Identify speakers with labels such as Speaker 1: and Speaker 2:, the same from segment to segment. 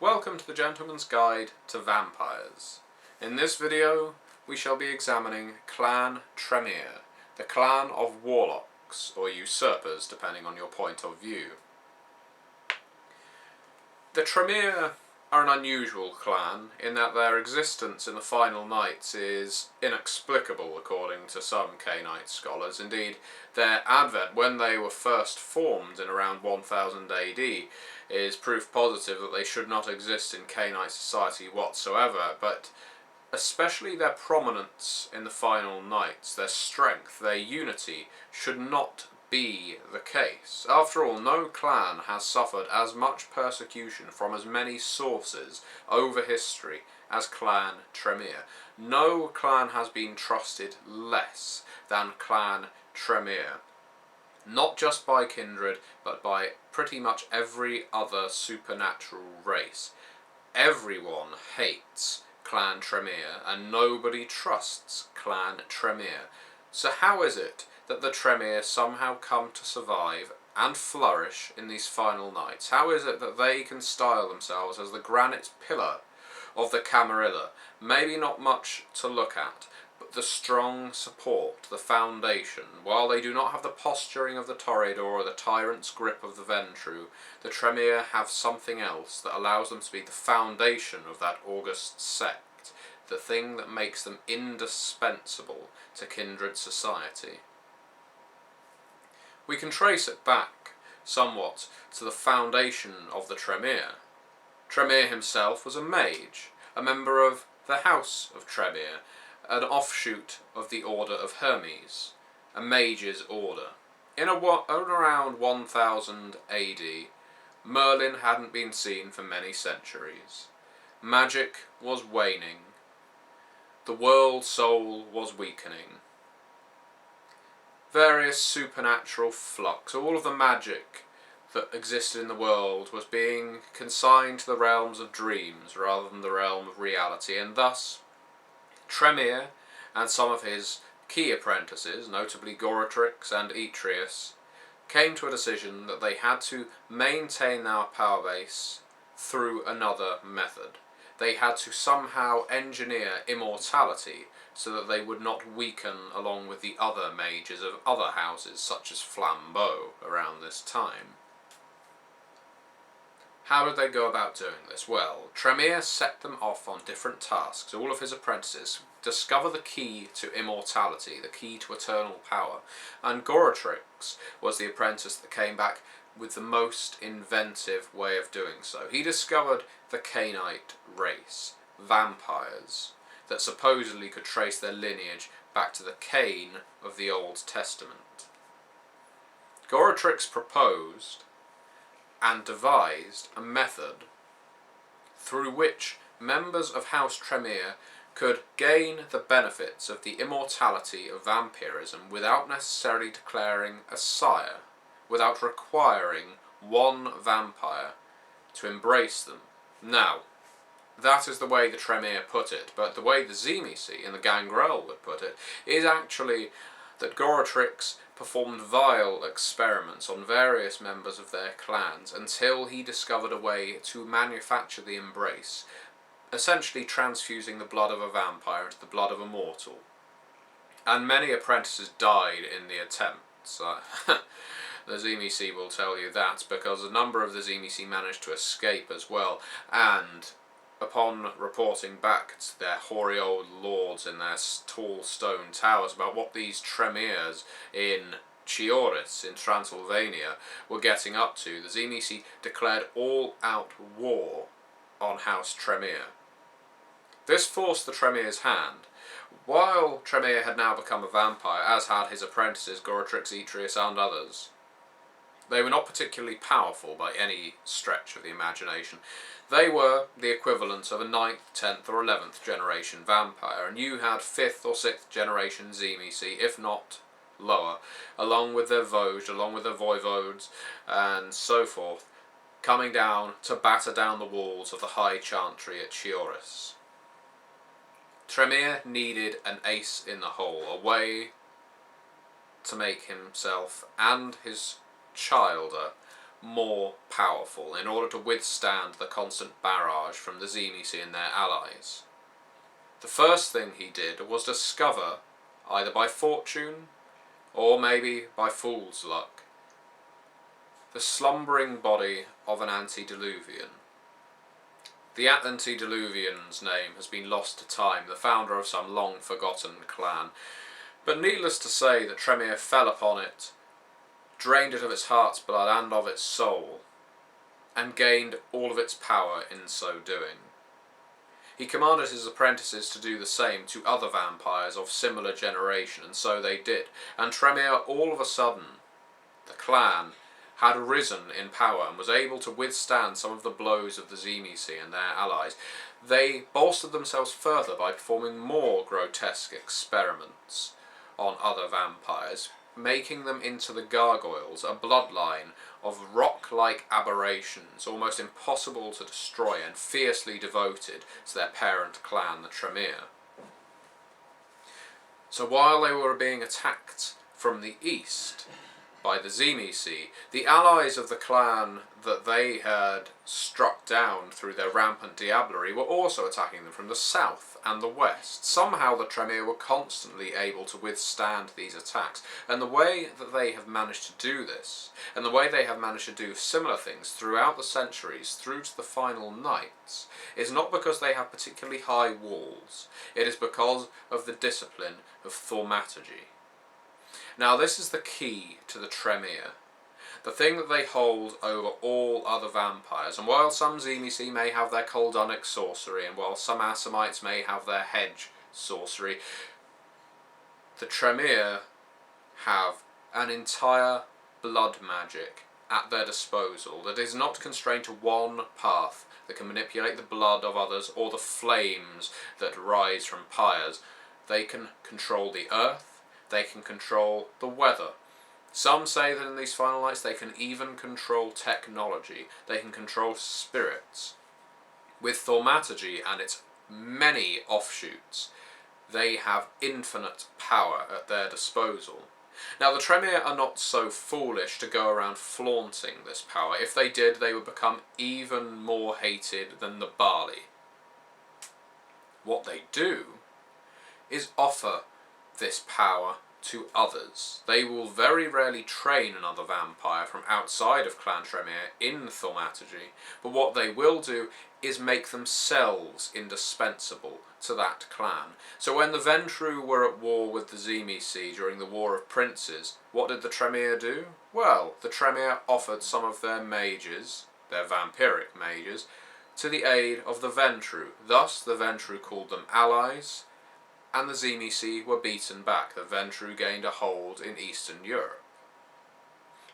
Speaker 1: Welcome to the Gentleman's Guide to Vampires. In this video, we shall be examining Clan Tremere, the clan of warlocks, or usurpers, depending on your point of view. The Tremere are an unusual clan in that their existence in the final nights is inexplicable according to some Cainite scholars. Indeed, their advent, when they were first formed in around 1000 AD, is proof positive that they should not exist in Cainite society whatsoever, but especially their prominence in the final nights, their strength, their unity, should not be the case. After all, no clan has suffered as much persecution from as many sources over history as Clan Tremere. No clan has been trusted less than Clan Tremere. Not just by kindred, but by pretty much every other supernatural race. Everyone hates Clan Tremere, and nobody trusts Clan Tremere. So how is it that the Tremere somehow come to survive and flourish in these final nights? How is it that they can style themselves as the granite pillar of the Camarilla? Maybe not much to look at, but the strong support, the foundation. While they do not have the posturing of the Toreador or the tyrant's grip of the Ventru, the Tremere have something else that allows them to be the foundation of that august sect, the thing that makes them indispensable to kindred society. We can trace it back somewhat to the foundation of the Tremere. Tremere himself was a mage, a member of the House of Tremere, an offshoot of the Order of Hermes, a mage's order. In around 1000 AD, Merlin hadn't been seen for many centuries. Magic was waning. The world soul was weakening. Various supernatural flux, all of the magic that existed in the world was being consigned to the realms of dreams rather than the realm of reality, and thus Tremere and some of his key apprentices, notably Goratrix and Atreus, came to a decision that they had to maintain our power base through another method. They had to somehow engineer immortality so that they would not weaken along with the other mages of other houses, such as Flambeau, around this time. How did they go about doing this? Well, Tremere set them off on different tasks. All of his apprentices discover the key to immortality, the key to eternal power, and Goratrix was the apprentice that came back with the most inventive way of doing so. He discovered the Cainite race, vampires, that supposedly could trace their lineage back to the Cain of the Old Testament. Goratrix proposed and devised a method through which members of House Tremere could gain the benefits of the immortality of vampirism without necessarily declaring a sire, without requiring one vampire to embrace them. Now, that is the way the Tremere put it, but the way the Tzimisce and the Gangrel would put it is actually that Goratrix performed vile experiments on various members of their clans until he discovered a way to manufacture the embrace, essentially transfusing the blood of a vampire into the blood of a mortal. And many apprentices died in the attempts. The Tzimisce will tell you that, because a number of the Tzimisce managed to escape as well, and upon reporting back to their hoary old lords in their tall stone towers about what these Tremeres in Chioris, in Transylvania, were getting up to, the Tzimisce declared all-out war on House Tremere. This forced the Tremere's hand. While Tremere had now become a vampire, as had his apprentices Goratrix, Atreus, and others, they were not particularly powerful by any stretch of the imagination. They were the equivalent of a 9th, 10th or 11th generation vampire, and you had 5th or 6th generation Tzimisce, if not lower, along with their Vosges, along with their voivodes, and so forth, coming down to batter down the walls of the High Chantry at Chioris. Tremere needed an ace in the hole, a way to make himself and his childer more powerful in order to withstand the constant barrage from the Tzimisce and their allies. The first thing he did was discover, either by fortune or maybe by fool's luck, the slumbering body of an antediluvian. The antediluvian's name has been lost to time, the founder of some long-forgotten clan, but needless to say that Tremere fell upon it, drained it of its heart's blood and of its soul, and gained all of its power in so doing. He commanded his apprentices to do the same to other vampires of similar generation, and so they did, and Tremere, all of a sudden, the clan, had risen in power and was able to withstand some of the blows of the Tzimisce and their allies. They bolstered themselves further by performing more grotesque experiments on other vampires, making them into the gargoyles, a bloodline of rock-like aberrations, almost impossible to destroy and fiercely devoted to their parent clan, the Tremere. So while they were being attacked from the east by the Tzimisce, the allies of the clan that they had struck down through their rampant diablerie were also attacking them from the south and the west. Somehow the Tremere were constantly able to withstand these attacks, and the way that they have managed to do this, and the way they have managed to do similar things throughout the centuries through to the final nights, is not because they have particularly high walls. It is because of the discipline of thaumaturgy. Now this is the key to the Tremere, the thing that they hold over all other vampires, and while some Tzimisce may have their Koldunic sorcery, and while some Assamites may have their hedge sorcery, the Tremere have an entire blood magic at their disposal that is not constrained to one path that can manipulate the blood of others or the flames that rise from pyres. They can control the earth, they can control the weather. Some say that in these final nights they can even control technology, they can control spirits. With thaumaturgy and its many offshoots, they have infinite power at their disposal. Now the Tremere are not so foolish to go around flaunting this power. If they did, they would become even more hated than the Bali. What they do is offer this power to others. They will very rarely train another vampire from outside of Clan Tremere in thaumaturgy, but what they will do is make themselves indispensable to that clan. So when the Ventrue were at war with the Tzimisce during the War of Princes, what did the Tremere do? Well, the Tremere offered some of their mages, their vampiric mages, to the aid of the Ventrue. Thus the Ventrue called them allies, and the Tzimisce were beaten back. The Ventrue gained a hold in Eastern Europe.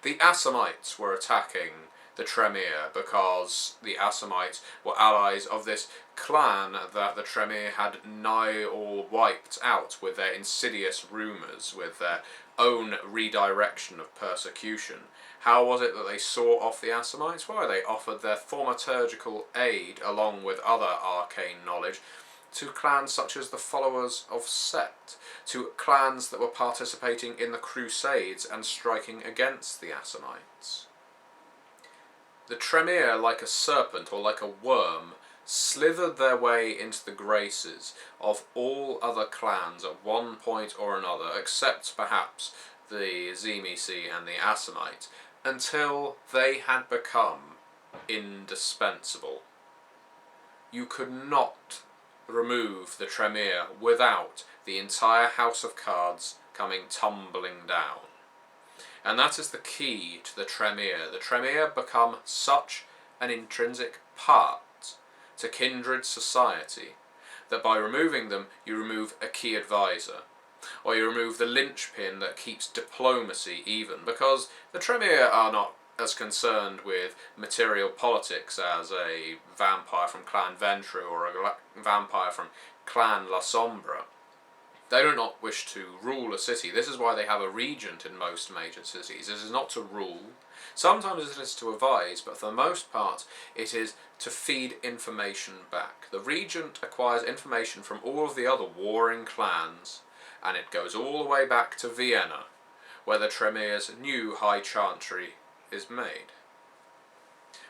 Speaker 1: The Assamites were attacking the Tremere because the Assamites were allies of this clan that the Tremere had nigh all wiped out with their insidious rumours, with their own redirection of persecution. How was it that they saw off the Assamites? Why, they offered their thaumaturgical aid, along with other arcane knowledge, to clans such as the followers of Set, to clans that were participating in the Crusades and striking against the Assamites. The Tremere, like a serpent or like a worm, slithered their way into the graces of all other clans at one point or another, except perhaps the Tzimisce and the Assamite, until they had become indispensable. You could not remove the Tremere without the entire house of cards coming tumbling down. And that is the key to the Tremere. The Tremere become such an intrinsic part to kindred society that by removing them you remove a key advisor, or you remove the linchpin that keeps diplomacy even, because the Tremere are not as concerned with material politics as a vampire from Clan Ventrue or a vampire from Clan La Sombra. They do not wish to rule a city. This is why they have a regent in most major cities. This is not to rule. Sometimes it is to advise, but for the most part it is to feed information back. The regent acquires information from all of the other warring clans, and it goes all the way back to Vienna, where the Tremere's new High Chantry is made.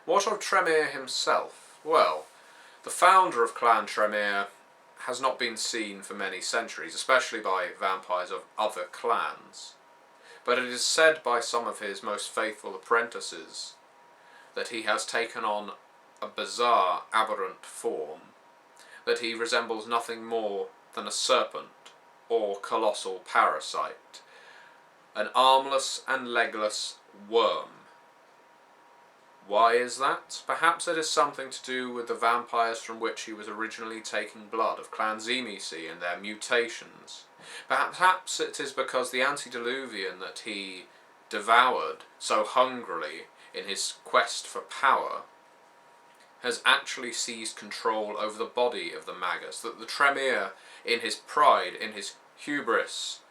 Speaker 1: What of Tremere himself? Well, the founder of Clan Tremere has not been seen for many centuries, especially by vampires of other clans. But it is said by some of his most faithful apprentices that he has taken on a bizarre, aberrant form, that he resembles nothing more than a serpent or colossal parasite, an armless and legless worm. Why is that? Perhaps it is something to do with the vampires from which he was originally taking blood, of Clan Zemisi and their mutations. Perhaps it is because the antediluvian that he devoured so hungrily in his quest for power has actually seized control over the body of the Magus, that the Tremere, in his pride, in his hubris,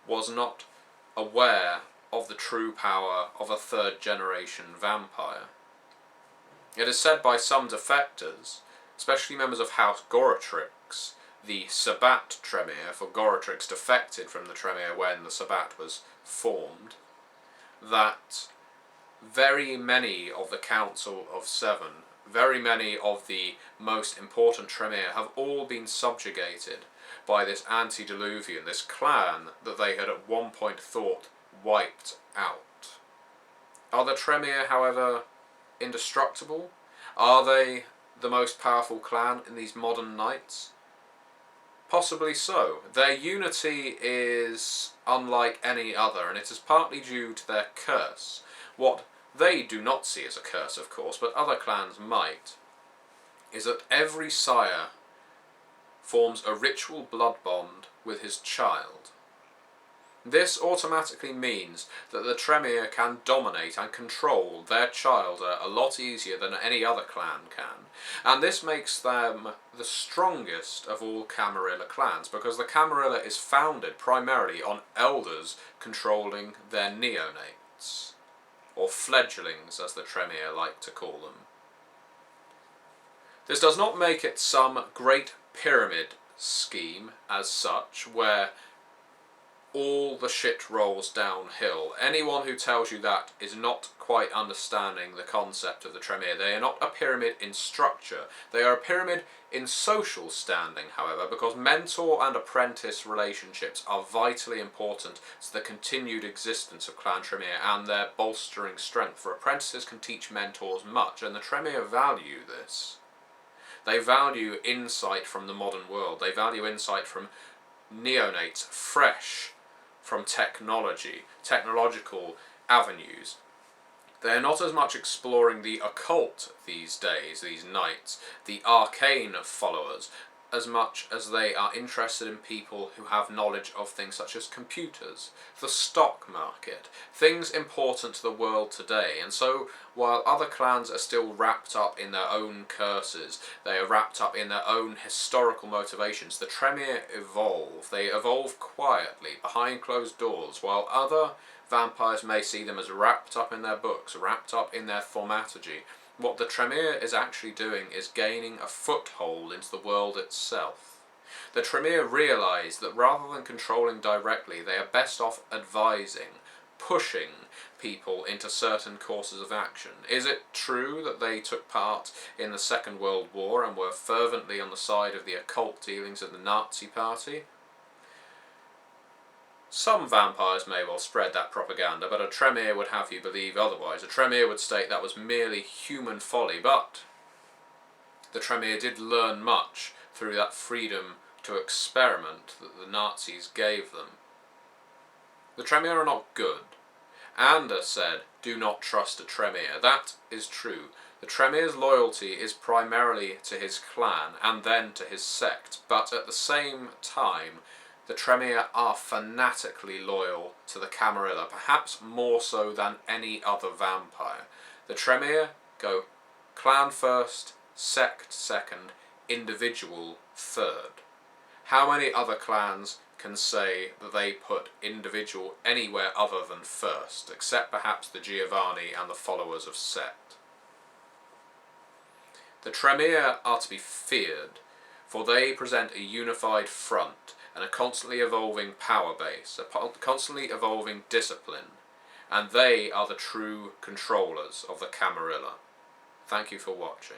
Speaker 1: was not aware of the true power of a third-generation vampire. It is said by some defectors, especially members of House Goratrix, the Sabbat Tremere, for Goratrix defected from the Tremere when the Sabbat was formed, that very many of the Council of Seven, very many of the most important Tremere, have all been subjugated by this antediluvian, this clan that they had at one point thought wiped out. Are the Tremere, however, indestructible? Are they the most powerful clan in these modern nights? Possibly so. Their unity is unlike any other, and it is partly due to their curse. What they do not see as a curse, of course, but other clans might, is that every sire forms a ritual blood bond with his child. This automatically means that the Tremere can dominate and control their child a lot easier than any other clan can, and this makes them the strongest of all Camarilla clans, because the Camarilla is founded primarily on elders controlling their neonates, or fledglings as the Tremere like to call them. This does not make it some great pyramid scheme as such, where all the shit rolls downhill. Anyone who tells you that is not quite understanding the concept of the Tremere. They are not a pyramid in structure. They are a pyramid in social standing, however, because mentor and apprentice relationships are vitally important to the continued existence of Clan Tremere and their bolstering strength, for apprentices can teach mentors much, and the Tremere value this. They value insight from the modern world. They value insight from neonates, fresh from technological avenues. They are not as much exploring the occult these days, these nights, the arcane followers, as much as they are interested in people who have knowledge of things such as computers, the stock market, things important to the world today. And so, while other clans are still wrapped up in their own curses, they are wrapped up in their own historical motivations, the Tremere evolve. They evolve quietly, behind closed doors, while other vampires may see them as wrapped up in their books, wrapped up in their thaumaturgy. What the Tremere is actually doing is gaining a foothold into the world itself. The Tremere realise that rather than controlling directly, they are best off advising, pushing people into certain courses of action. Is it true that they took part in the Second World War and were fervently on the side of the occult dealings of the Nazi Party? Some vampires may well spread that propaganda, but a Tremere would have you believe otherwise. A Tremere would state that was merely human folly, but the Tremere did learn much through that freedom to experiment that the Nazis gave them. The Tremere are not good. Ander said, "Do not trust a Tremere." That is true. The Tremere's loyalty is primarily to his clan and then to his sect, but at the same time, the Tremere are fanatically loyal to the Camarilla, perhaps more so than any other vampire. The Tremere go clan first, sect second, individual third. How many other clans can say that they put individual anywhere other than first, except perhaps the Giovanni and the followers of Set? The Tremere are to be feared, for they present a unified front and a constantly evolving power base, a constantly evolving discipline, and they are the true controllers of the Camarilla. Thank you for watching.